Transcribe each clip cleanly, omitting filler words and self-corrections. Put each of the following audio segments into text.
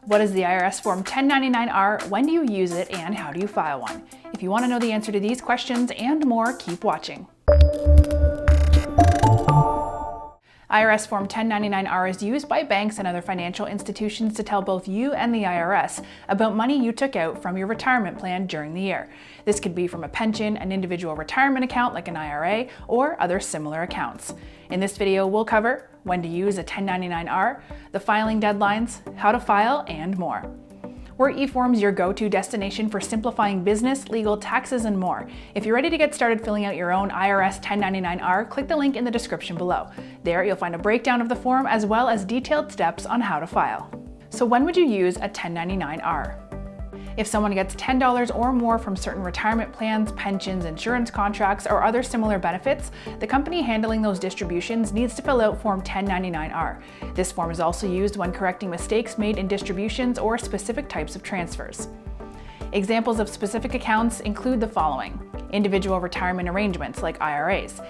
What is the IRS Form 1099-R, when do you use it, and how do you file one? If you want to know the answer to these questions and more, keep watching. IRS Form 1099-R is used by banks and other financial institutions to tell both you and the IRS about money you took out from your retirement plan during the year. This could be from a pension, an individual retirement account like an IRA, or other similar accounts. In this video, we'll cover when to use a 1099-R, the filing deadlines, how to file, and more. We're eForms, your go-to destination for simplifying business, legal, taxes, and more. If you're ready to get started filling out your own IRS 1099-R, click the link in the description below. There, you'll find a breakdown of the form as well as detailed steps on how to file. So when would you use a 1099-R? If someone gets $10 or more from certain retirement plans, pensions, insurance contracts, or other similar benefits, the company handling those distributions needs to fill out Form 1099-R. This form is also used when correcting mistakes made in distributions or specific types of transfers. Examples of specific accounts include the following: individual retirement arrangements like IRAs,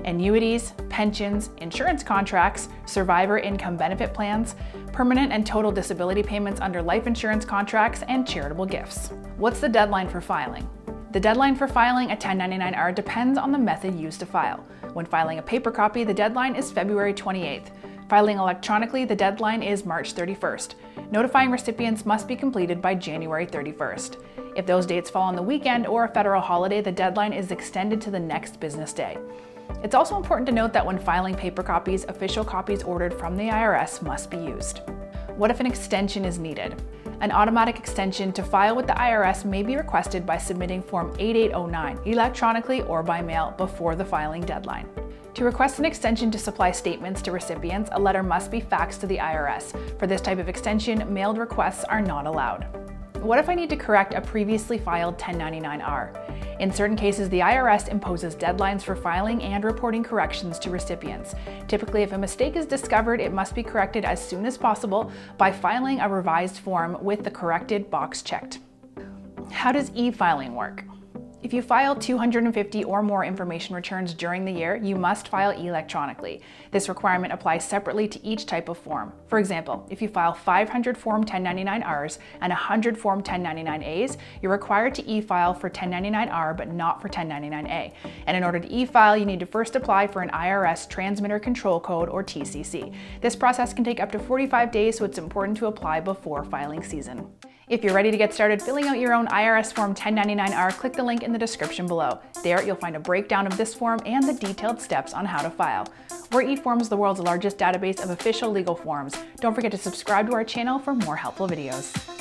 annuities, pensions, insurance contracts, survivor income benefit plans, permanent and total disability payments under life insurance contracts, and charitable gifts. What's the deadline for filing? The deadline for filing a 1099-R depends on the method used to file. When filing a paper copy, the deadline is February 28th. Filing electronically, the deadline is March 31st. Notifying recipients must be completed by January 31st. If those dates fall on the weekend or a federal holiday, the deadline is extended to the next business day. It's also important to note that when filing paper copies, official copies ordered from the IRS must be used. What if an extension is needed? An automatic extension to file with the IRS may be requested by submitting Form 8809 electronically or by mail before the filing deadline. To request an extension to supply statements to recipients, a letter must be faxed to the IRS. For this type of extension, mailed requests are not allowed. What if I need to correct a previously filed 1099-R? In certain cases, the IRS imposes deadlines for filing and reporting corrections to recipients. Typically, if a mistake is discovered, it must be corrected as soon as possible by filing a revised form with the corrected box checked. How does e-filing work? If you file 250 or more information returns during the year, you must file electronically. This requirement applies separately to each type of form. For example, if you file 500 Form 1099-Rs and 100 Form 1099-As, you're required to e-file for 1099-R but not for 1099-A. And in order to e-file, you need to first apply for an IRS Transmitter Control Code or TCC. This process can take up to 45 days, so it's important to apply before filing season. If you're ready to get started filling out your own IRS Form 1099-R, click the link in the description below. There, you'll find a breakdown of this form and the detailed steps on how to file. We're eForms, the world's largest database of official legal forms. Don't forget to subscribe to our channel for more helpful videos.